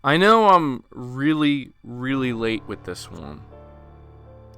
I know I'm really, really late with this one,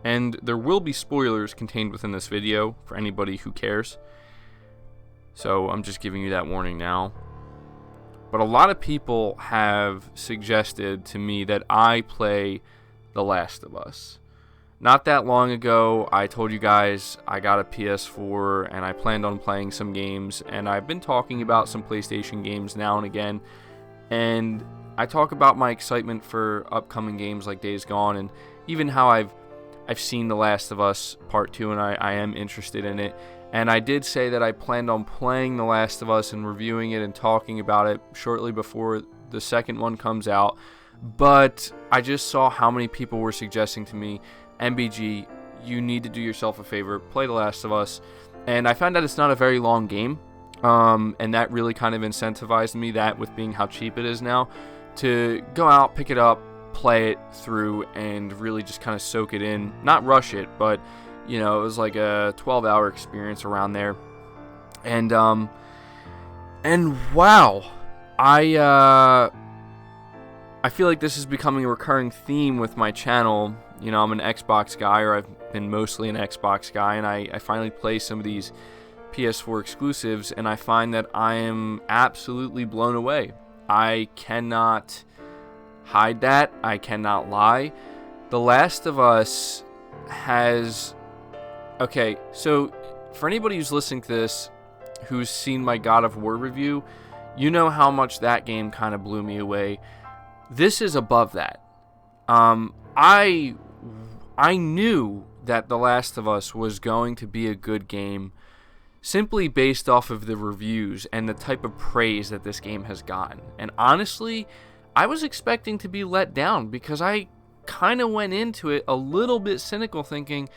and there will be spoilers contained within this video for anybody who cares, so I'm just giving you that warning now. But a lot of people have suggested to me that I play The Last of Us. Not that long ago, I told you guys I got a PS4 and I planned on playing some games, and I've been talking about some PlayStation games now and again, and I talk about my excitement for upcoming games like Days Gone, and even how I've seen The Last of Us Part 2 and I am interested in it. And I did say that I planned on playing The Last of Us and reviewing it and talking about it shortly before the second one comes out. But I just saw how many people were suggesting to me, MBG, you need to do yourself a favor, play The Last of Us. And I found out it's not a very long game. And that really kind of incentivized me, that with being how cheap it is now, to go out, pick it up, play it through, and really just kind of soak it in. Not rush it, but it was like a 12-hour experience around there. And wow, I feel like this is becoming a recurring theme with my channel. I'm an Xbox guy, or I've been mostly an Xbox guy, and I finally play some of these PS4 exclusives, and I find that I am absolutely blown away. I cannot hide that. I cannot lie. The Last of Us has... Okay, so for anybody who's listening to this, who's seen my God of War review, you know how much that game kind of blew me away. This is above that. I knew that The Last of Us was going to be a good game simply based off of the reviews and the type of praise that this game has gotten. And honestly, I was expecting to be let down, because I kind of went into it a little bit cynical, thinking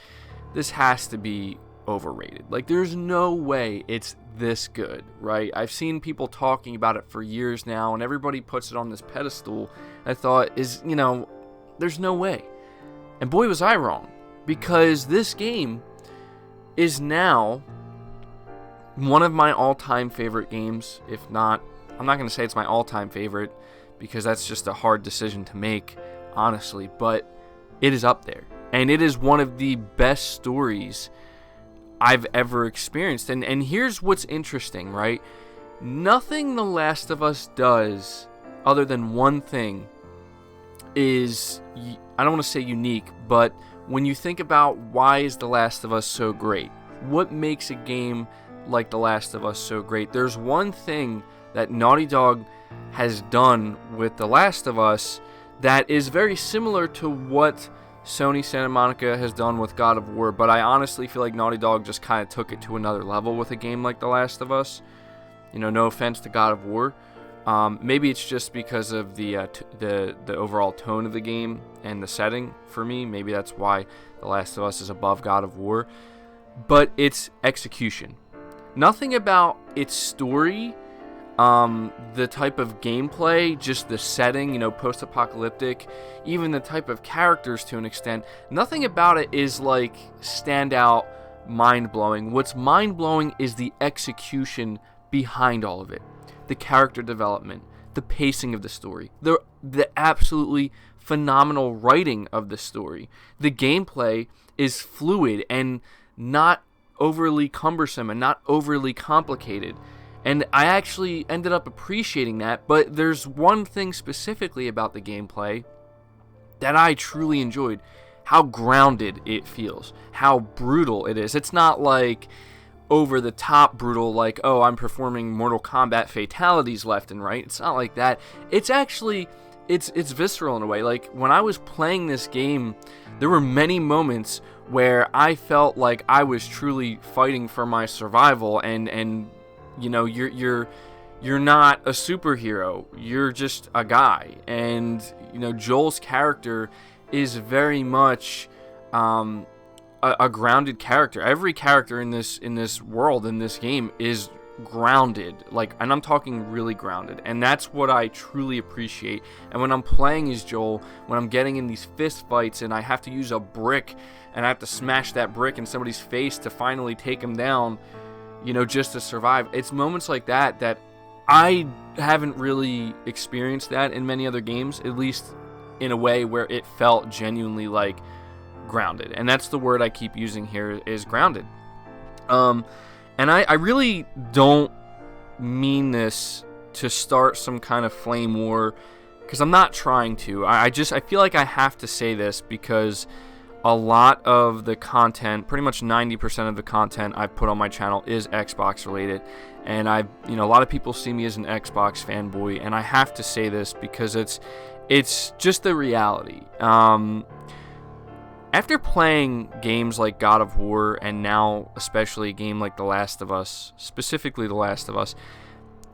this has to be overrated. Like, there's no way it's this good, right? I've seen people talking about it for years now, and everybody puts it on this pedestal. I thought, there's no way. And boy, was I wrong, because this game is now one of my all-time favorite games. If not, I'm not going to say it's my all-time favorite, because that's just a hard decision to make, honestly, but it is up there. And it is one of the best stories I've ever experienced. And here's what's interesting, right? Nothing The Last of Us does, other than one thing, is, I don't want to say unique, but when you think about why is The Last of Us so great, what makes a game like The Last of Us so great, there's one thing that Naughty Dog has done with The Last of Us that is very similar to what Sony Santa Monica has done with God of War, but I honestly feel like Naughty Dog just kind of took it to another level with a game like The Last of Us. No offense to God of War. Maybe it's just because of the overall tone of the game and the setting for me. Maybe that's why The Last of Us is above God of War. But it's execution. Nothing about its story, the type of gameplay, just the setting, post-apocalyptic, even the type of characters to an extent, nothing about it is like standout, mind-blowing. What's mind-blowing is the execution behind all of it. The character development, the pacing of the story, the absolutely phenomenal writing of the story. The gameplay is fluid and not overly cumbersome and not overly complicated. And I actually ended up appreciating that, but there's one thing specifically about the gameplay that I truly enjoyed. How grounded it feels. How brutal it is. It's not like over the top brutal, like, oh, I'm performing Mortal Kombat fatalities left and right. It's not like that. It's actually, it's visceral in a way. Like, when I was playing this game, there were many moments where I felt like I was truly fighting for my survival, and you're not a superhero, you're just a guy. And Joel's character is very much a grounded character. Every character in this world, in this game, is grounded, and I'm talking really grounded, and that's what I truly appreciate. And when I'm playing as Joel, when I'm getting in these fist fights and I have to use a brick and I have to smash that brick in somebody's face to finally take him down, just to survive, it's moments like that I haven't really experienced that in many other games, at least in a way where it felt genuinely like grounded. And that's the word I keep using here, is grounded. And I really don't mean this to start some kind of flame war, because I'm not trying to. I feel like I have to say this because a lot of the content, pretty much 90% of the content I've put on my channel is Xbox related, and a lot of people see me as an Xbox fanboy, and I have to say this because it's just the reality. After playing games like God of War, and now especially a game like The Last of Us, specifically The Last of Us,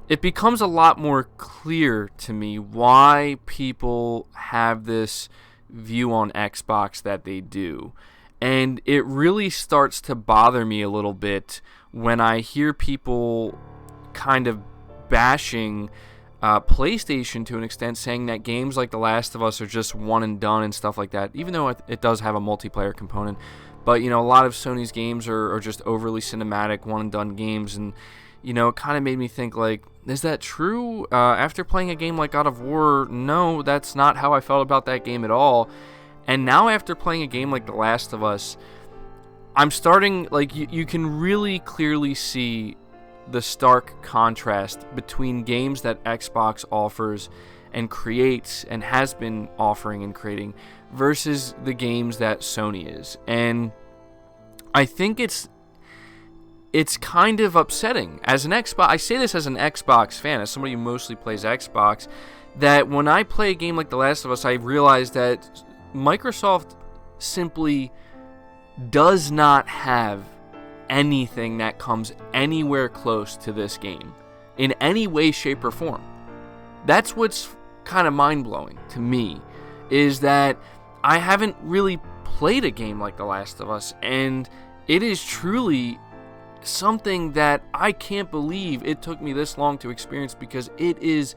it becomes a lot more clear to me why people have this view on Xbox that they do. And it really starts to bother me a little bit when I hear people kind of bashing PlayStation to an extent, saying that games like The Last of Us are just one and done and stuff like that, even though it does have a multiplayer component. But, a lot of Sony's games are just overly cinematic, one and done games, and, it kind of made me think, like, is that true? After playing a game like God of War, no, that's not how I felt about that game at all. And now after playing a game like The Last of Us, I'm starting, like, you can really clearly see the stark contrast between games that Xbox offers and creates and has been offering and creating versus the games that Sony is. And I think it's kind of upsetting as an Xbox. I say this as an Xbox fan, as somebody who mostly plays Xbox, that when I play a game like The Last of Us, I realize that Microsoft simply does not have anything that comes anywhere close to this game in any way, shape, or form. That's what's kind of mind-blowing to me, is that I haven't really played a game like The Last of Us, and it is truly something that I can't believe it took me this long to experience, because it is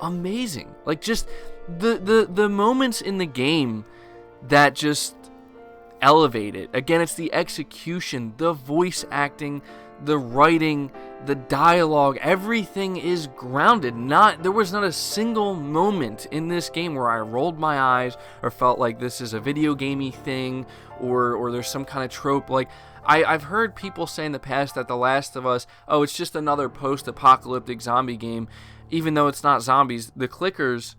amazing. Like, just the moments in the game that just elevate it. Again, it's the execution, the voice acting, the writing, the dialogue, everything is grounded. There was not a single moment in this game where I rolled my eyes or felt like this is a video gamey thing, or there's some kind of trope. Like, I've heard people say in the past that The Last of Us, it's just another post-apocalyptic zombie game, even though it's not zombies. The clickers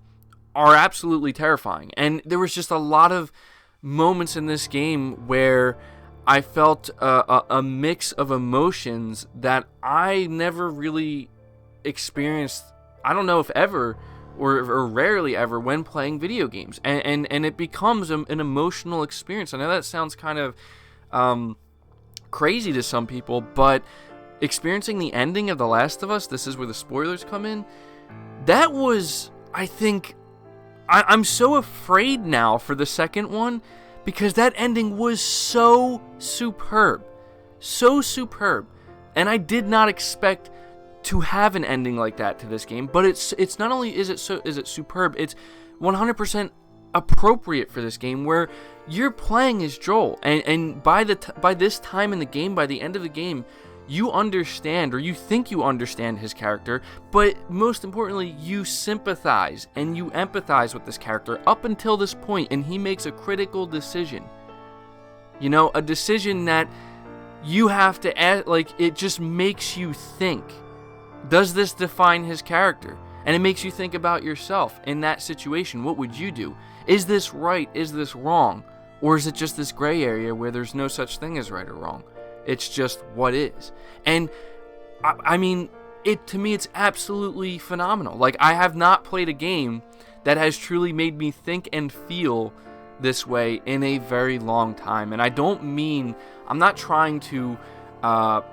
are absolutely terrifying, and there was just a lot of moments in this game where I felt a mix of emotions that I never really experienced, I don't know if ever, or rarely ever, when playing video games. And it becomes an emotional experience. I know that sounds kind of crazy to some people, but experiencing the ending of The Last of Us, this is where the spoilers come in, that was, I think, I'm so afraid now for the second one, because that ending was so superb. So superb. And I did not expect to have an ending like that to this game, but it's not only is it superb, it's 100% appropriate for this game, where you're playing as Joel, and by this time in the game, by the end of the game, you understand, or you think you understand his character, but most importantly, you sympathize and you empathize with this character up until this point, and he makes a critical decision. A decision that you have to add, like, it just makes you think, does this define his character? And it makes you think about yourself in that situation. What would you do? Is this right? Is this wrong? Or is it just this gray area where there's no such thing as right or wrong? It's just what is. And I mean, to me, it's absolutely phenomenal. Like, I have not played a game that has truly made me think and feel this way in a very long time. And I'm not trying to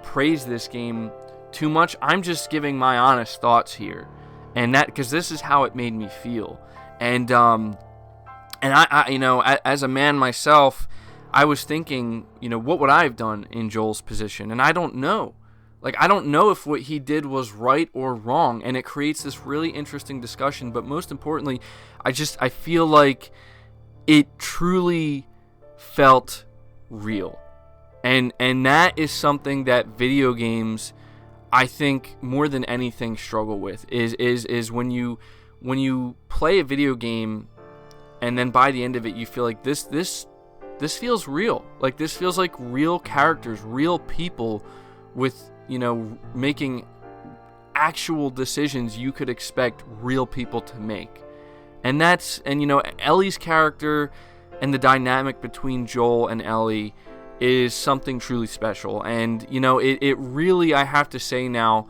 praise this game too much. I'm just giving my honest thoughts here. And that, because this is how it made me feel. And I as a man myself, I was thinking, what would I have done in Joel's position? And I don't know. Like, I don't know if what he did was right or wrong. And it creates this really interesting discussion. But most importantly, I feel like it truly felt real. And that is something that video games, I think more than anything struggle with is when you play a video game and then by the end of it you feel like this feels real. Like this feels like real characters, real people with, making actual decisions you could expect real people to make. And Ellie's character and the dynamic between Joel and Ellie is something truly special. And, it really, I have to say now,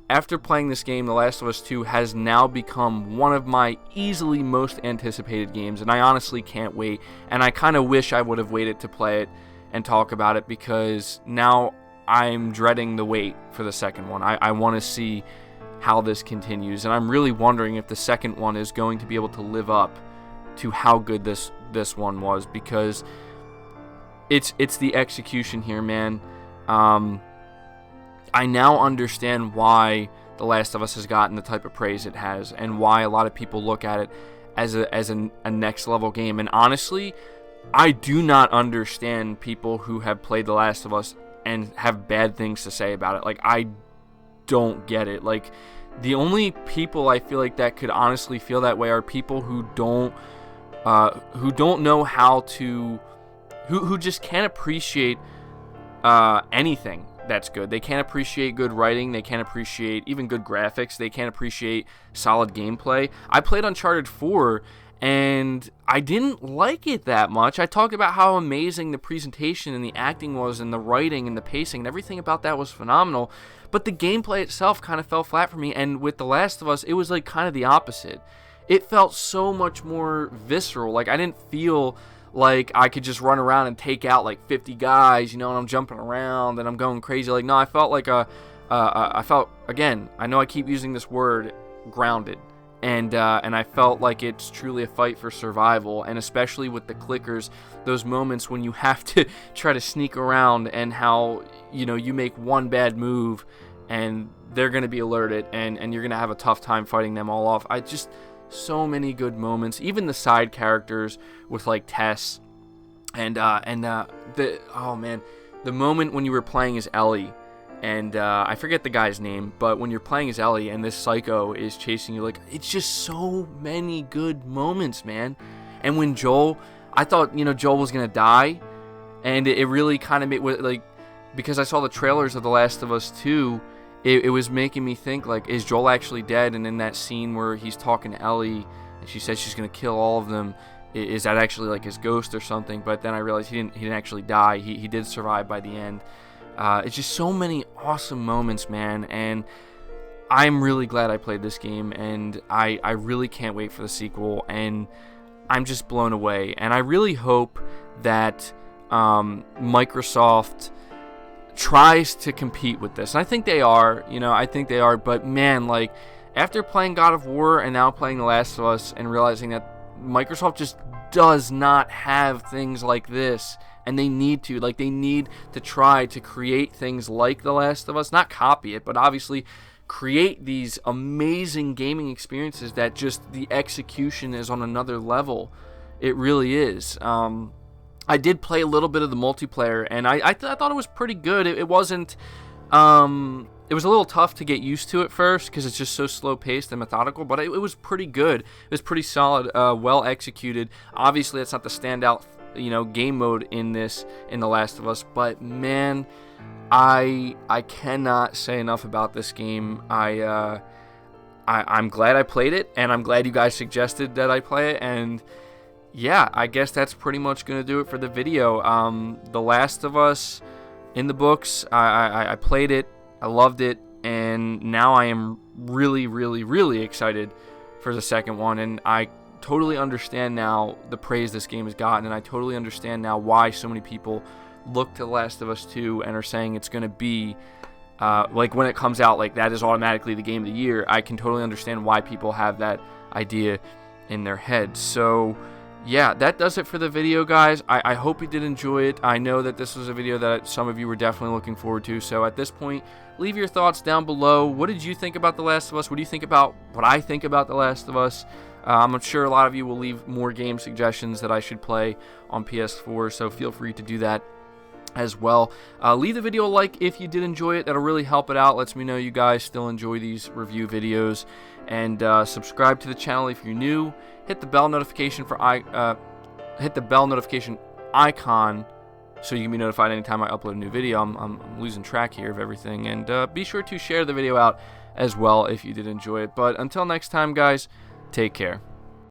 after playing this game, The Last of Us 2 has now become one of my easily most anticipated games. And I honestly can't wait. And I kind of wish I would have waited to play it and talk about it, because now I'm dreading the wait for the second one. I want to see how this continues. And I'm really wondering if the second one is going to be able to live up to how good this one was, because it's the execution here, man. I now understand why The Last of Us has gotten the type of praise it has, and why a lot of people look at it as a next level game. And honestly, I do not understand people who have played The Last of Us and have bad things to say about it. Like, I don't get it. Like, the only people I feel like that could honestly feel that way are people who don't know how to, who just can't appreciate anything that's good. They can't appreciate good writing. They can't appreciate even good graphics. They can't appreciate solid gameplay. I played Uncharted 4 and I didn't like it that much. I talked about how amazing the presentation and the acting was, and the writing and the pacing and everything about that was phenomenal. But the gameplay itself kind of fell flat for me. And with The Last of Us, it was like kind of the opposite. It felt so much more visceral. Like, I didn't feel like I could just run around and take out like 50 guys, and I'm jumping around and I'm going crazy. Like, no, I felt like I felt, again, I know I keep using this word, grounded. And I felt like it's truly a fight for survival, and especially with the clickers, those moments when you have to try to sneak around, and how, you make one bad move and they're going to be alerted, and you're going to have a tough time fighting them all off. So many good moments, even the side characters with like Tess and the moment when you were playing as Ellie, and I forget the guy's name, but when you're playing as Ellie and this psycho is chasing you, like, it's just so many good moments, man. And when Joel, I thought Joel was gonna die, and it really kind of made, like, because I saw the trailers of The Last of Us 2. It was making me think, like, is Joel actually dead? And in that scene where he's talking to Ellie and she says she's going to kill all of them, is that actually like his ghost or something? But then I realized he didn't actually die. He did survive by the end. It's just so many awesome moments, man. And I'm really glad I played this game, and I really can't wait for the sequel. And I'm just blown away. And I really hope that Microsoft tries to compete with this. And I think they are, but man, like, after playing God of War and now playing The Last of Us and realizing that Microsoft just does not have things like this, and they need to try to create things like The Last of Us, not copy it, but obviously create these amazing gaming experiences that just the execution is on another level. It really is. I did play a little bit of the multiplayer, and I thought it was pretty good. It wasn't, it was a little tough to get used to at first, because it's just so slow-paced and methodical, but it was pretty good. It was pretty solid, well executed. Obviously, it's not the standout, game mode in The Last of Us, but man, I cannot say enough about this game. I'm glad I played it, and I'm glad you guys suggested that I play it, and yeah, I guess that's pretty much going to do it for the video. The Last of Us in the books, I played it, I loved it, and now I am really, really, really excited for the second one, and I totally understand now the praise this game has gotten, and I totally understand now why so many people look to The Last of Us 2 and are saying it's going to be, like, when it comes out, like, that is automatically the game of the year. I can totally understand why people have that idea in their head. So yeah, that does it for the video, guys. I hope you did enjoy it. I know that this was a video that some of you were definitely looking forward to. So at this point, leave your thoughts down below. What did you think about The Last of Us? What do you think about what I think about The Last of Us? I'm sure a lot of you will leave more game suggestions that I should play on PS4, so feel free to do that as well. Leave the video a like if you did enjoy it. That'll really help it out. Lets me know you guys still enjoy these review videos. And subscribe to the channel if you're new. Hit the bell notification icon so you can be notified anytime I upload a new video. I'm losing track here of everything. And be sure to share the video out as well if you did enjoy it. But until next time, guys, take care.